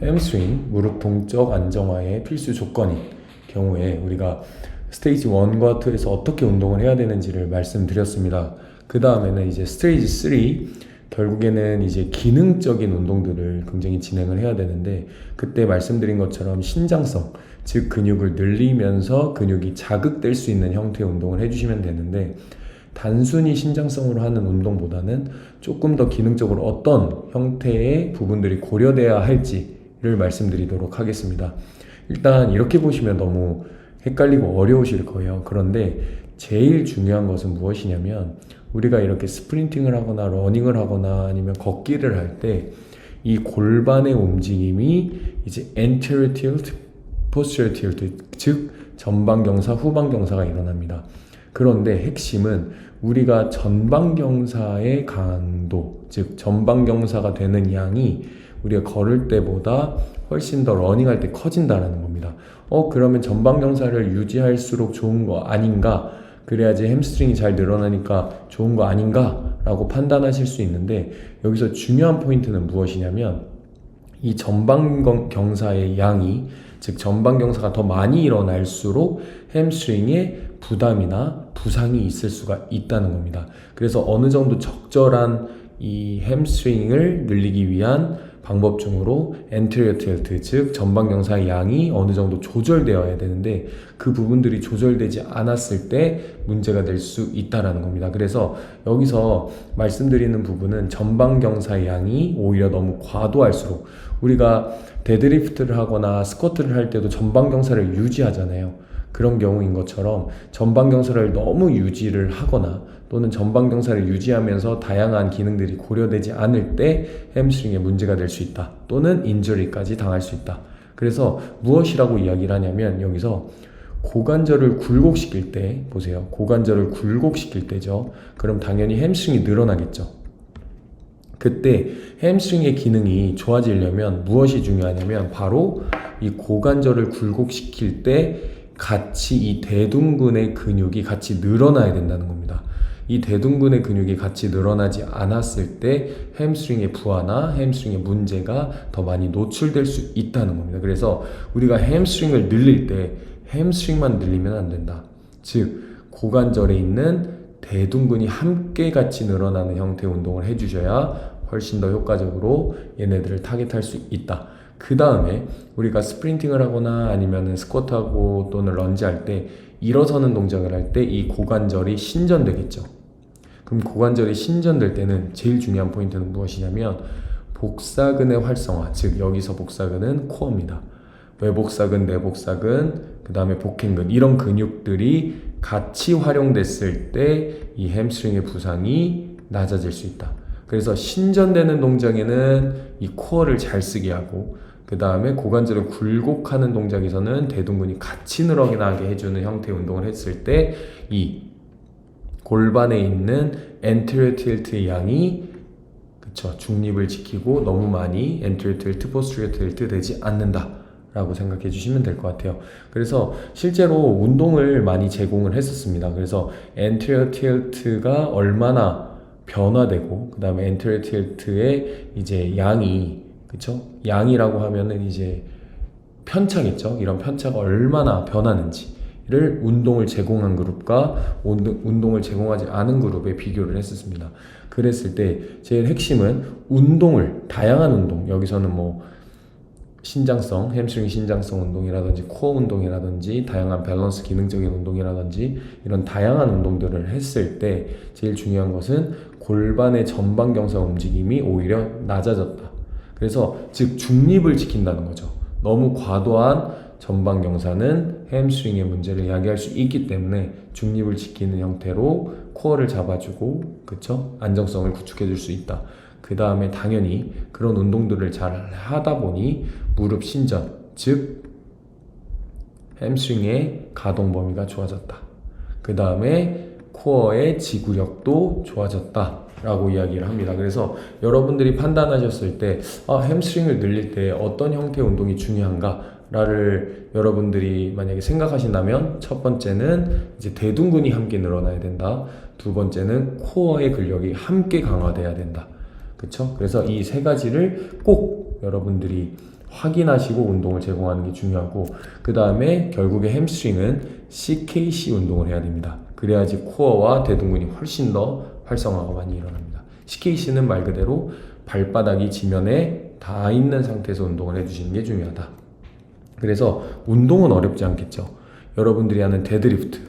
햄스트링, 무릎 동적 안정화의 필수 조건인 경우에 우리가 스테이지 1과 2에서 어떻게 운동을 해야 되는지를 말씀드렸습니다. 그 다음에는 이제 스테이지 3, 결국에는 이제 기능적인 운동들을 굉장히 진행을 해야 되는데, 그때 말씀드린 것처럼 신장성, 즉 근육을 늘리면서 근육이 자극될 수 있는 형태의 운동을 해주시면 되는데, 단순히 신장성으로 하는 운동보다는 조금 더 기능적으로 어떤 형태의 부분들이 고려돼야 할지를 말씀드리도록 하겠습니다. 일단 이렇게 보시면 너무 헷갈리고 어려우실 거예요. 그런데 제일 중요한 것은 무엇이냐면, 우리가 이렇게 스프린팅을 하거나 러닝을 하거나 아니면 걷기를 할 때 이 골반의 움직임이 이제 anterior tilt, posterior tilt, 즉 전방경사, 후방경사가 일어납니다. 그런데 핵심은 우리가 전방경사의 강도, 즉 전방경사가 되는 양이 우리가 걸을 때보다 훨씬 더 러닝할 때 커진다는 겁니다. 그러면 전방경사를 유지할수록 좋은 거 아닌가? 그래야지 햄스트링이 잘 늘어나니까 좋은 거 아닌가? 라고 판단하실 수 있는데, 여기서 중요한 포인트는 무엇이냐면, 이 전방경사의 양이, 즉 전방경사가 더 많이 일어날수록 햄스트링에 부담이나 부상이 있을 수가 있다는 겁니다. 그래서 어느 정도 적절한 이 햄스트링을 늘리기 위한 방법 중으로 anterior tilt, 즉 전방경사의 양이 어느 정도 조절되어야 되는데, 그 부분들이 조절되지 않았을 때 문제가 될 수 있다는 겁니다. 그래서 여기서 말씀드리는 부분은 전방경사의 양이 오히려 너무 과도할수록, 우리가 데드리프트를 하거나 스쿼트를 할 때도 전방경사를 유지하잖아요. 그런 경우인 것처럼 전방경사를 너무 유지를 하거나 또는 전방경사를 유지하면서 다양한 기능들이 고려되지 않을 때 햄스트링에 문제가 될 수 있다, 또는 인저리까지 당할 수 있다. 그래서 무엇이라고 이야기를 하냐면, 여기서 고관절을 굴곡시킬 때, 보세요, 고관절을 굴곡시킬 때죠. 그럼 당연히 햄스트링이 늘어나겠죠. 그때 햄스트링의 기능이 좋아지려면 무엇이 중요하냐면, 바로 이 고관절을 굴곡시킬 때 같이 이 대둔근의 근육이 같이 늘어나야 된다는 겁니다. 이 대둔근의 근육이 같이 늘어나지 않았을 때 햄스트링의 부하나 햄스트링의 문제가 더 많이 노출될 수 있다는 겁니다. 그래서 우리가 햄스트링을 늘릴 때 햄스트링만 늘리면 안 된다. 즉 고관절에 있는 대둔근이 함께 같이 늘어나는 형태의 운동을 해주셔야 훨씬 더 효과적으로 얘네들을 타겟할 수 있다. 그 다음에 우리가 스프린팅을 하거나 아니면 스쿼트하고 또는 런지할 때 일어서는 동작을 할 때 이 고관절이 신전되겠죠. 그럼 고관절이 신전될 때는 제일 중요한 포인트는 무엇이냐면, 복사근의 활성화, 즉 여기서 복사근은 코어입니다. 외복사근, 내복사근, 그 다음에 복행근, 이런 근육들이 같이 활용됐을 때 이 햄스트링의 부상이 낮아질 수 있다. 그래서 신전되는 동작에는 이 코어를 잘 쓰게 하고, 그 다음에 고관절을 굴곡하는 동작에서는 대둔근이 같이 늘어나게 해주는 형태의 운동을 했을 때 이 골반에 있는 anterior tilt의 양이 중립을 지키고 너무 많이 anterior tilt, posterior tilt 되지 않는다 라고 생각해 주시면 될 것 같아요. 그래서 실제로 운동을 많이 제공을 했었습니다. 그래서 anterior tilt가 얼마나 변화되고, 그 다음에 anterior tilt의 이제 양이, 그쵸? 양이라고 하면은 이제 편차겠죠? 이런 편차가 얼마나 변하는지를 운동을 제공한 그룹과 운동을 제공하지 않은 그룹에 비교를 했었습니다. 그랬을 때 제일 핵심은 운동을, 다양한 운동, 여기서는 뭐 신장성, 햄스트링 신장성 운동이라든지 코어 운동이라든지 다양한 밸런스 기능적인 운동이라든지 이런 다양한 운동들을 했을 때 제일 중요한 것은 골반의 전방경사 움직임이 오히려 낮아졌다. 그래서 즉 중립을 지킨다는 거죠. 너무 과도한 전방경사는 햄스트링의 문제를 야기할 수 있기 때문에 중립을 지키는 형태로 코어를 잡아주고, 그쵸? 안정성을 구축해 줄 수 있다. 그 다음에 당연히 그런 운동들을 잘 하다 보니 무릎 신전, 즉 햄스트링의 가동 범위가 좋아졌다. 그 다음에 코어의 지구력도 좋아졌다 라고 이야기를 합니다. 그래서 여러분들이 판단하셨을 때 햄스트링을 늘릴 때 어떤 형태의 운동이 중요한가 라를 여러분들이 만약에 생각하신다면, 첫 번째는 이제 대둔근이 함께 늘어나야 된다. 두 번째는 코어의 근력이 함께 강화돼야 된다. 그쵸? 그래서 이 세 가지를 꼭 여러분들이 확인하시고 운동을 제공하는 게 중요하고, 그 다음에 결국에 햄스트링은 CKC 운동을 해야 됩니다. 그래야지 코어와 대둔근이 훨씬 더 활성화가 많이 일어납니다. CKC는 말 그대로 발바닥이 지면에 닿아 있는 상태에서 운동을 해주시는 게 중요하다. 그래서 운동은 어렵지 않겠죠. 여러분들이 하는 데드리프트,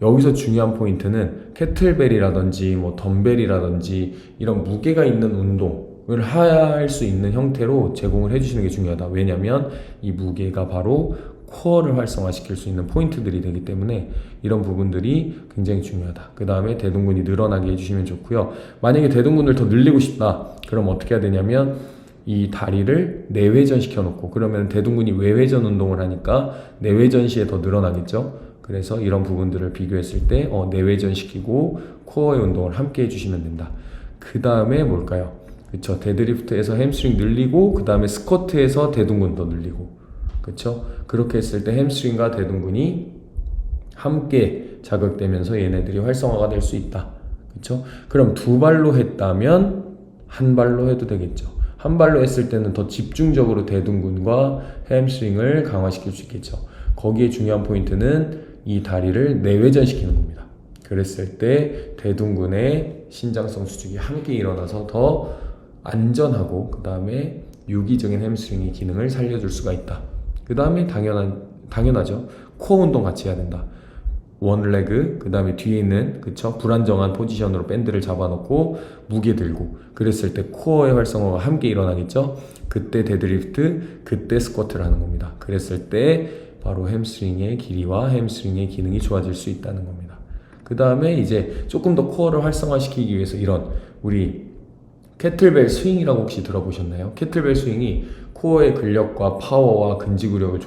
여기서 중요한 포인트는 캐틀벨이라든지 뭐 덤벨이라든지 이런 무게가 있는 운동을 할 수 있는 형태로 제공을 해주시는 게 중요하다. 왜냐하면 이 무게가 바로 코어를 활성화시킬 수 있는 포인트들이 되기 때문에 이런 부분들이 굉장히 중요하다. 그 다음에 대둔근이 늘어나게 해주시면 좋고요. 만약에 대둔근을 더 늘리고 싶다, 그럼 어떻게 해야 되냐면 이 다리를 내외전 시켜놓고, 그러면 대둔근이 외회전 운동을 하니까 내외전 시에 더 늘어나겠죠. 그래서 이런 부분들을 비교했을 때 내외전 시키고 코어의 운동을 함께 해주시면 된다. 그 다음에 뭘까요? 그쵸, 데드리프트에서 햄스트링 늘리고, 그 다음에 스쿼트에서 대둔근 더 늘리고, 그쵸? 그렇게 했을 때 햄스트링과 대둔근이 함께 자극되면서 얘네들이 활성화가 될 수 있다. 그쵸? 그럼 두 발로 했다면 한 발로 해도 되겠죠. 한 발로 했을 때는 더 집중적으로 대둔근과 햄스트링을 강화시킬 수 있겠죠. 거기에 중요한 포인트는 이 다리를 내외전시키는 겁니다. 그랬을 때 대둔근의 신장성 수축이 함께 일어나서 더 안전하고, 그 다음에 유기적인 햄스트링의 기능을 살려줄 수가 있다. 그 다음에 당연하죠. 코어 운동 같이 해야 된다. 원레그, 그 다음에 뒤에 있는, 그쵸, 불안정한 포지션으로 밴드를 잡아놓고 무게 들고, 그랬을 때 코어의 활성화가 함께 일어나겠죠. 그때 데드리프트, 그때 스쿼트를 하는 겁니다. 그랬을 때 바로 햄스트링의 길이와 햄스트링의 기능이 좋아질 수 있다는 겁니다. 그 다음에 이제 조금 더 코어를 활성화시키기 위해서 이런 우리 캐틀벨 스윙이라고 혹시 들어보셨나요? 캐틀벨 스윙이 코어의 근력과 파워와 근지구력을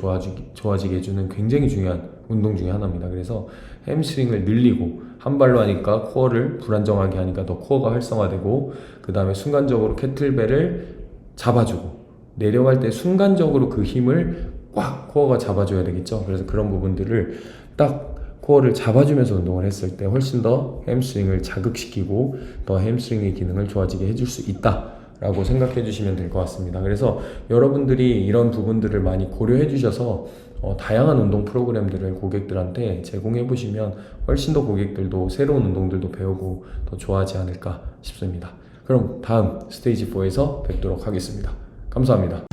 좋아지게 해주는 굉장히 중요한 운동 중에 하나입니다. 그래서 햄스트링을 늘리고 한 발로 하니까 코어를 불안정하게 하니까 더 코어가 활성화되고, 그 다음에 순간적으로 캐틀벨을 잡아주고, 내려갈 때 순간적으로 그 힘을 꽉 코어가 잡아줘야 되겠죠. 그래서 그런 부분들을 딱 코어를 잡아주면서 운동을 했을 때 훨씬 더 햄스트링을 자극시키고 더 햄스트링의 기능을 좋아지게 해줄 수 있다 라고 생각해 주시면 될 것 같습니다. 그래서 여러분들이 이런 부분들을 많이 고려해 주셔서 다양한 운동 프로그램들을 고객들한테 제공해 보시면 훨씬 더 고객들도 새로운 운동들도 배우고 더 좋아하지 않을까 싶습니다. 그럼 다음 스테이지 4에서 뵙도록 하겠습니다. 감사합니다.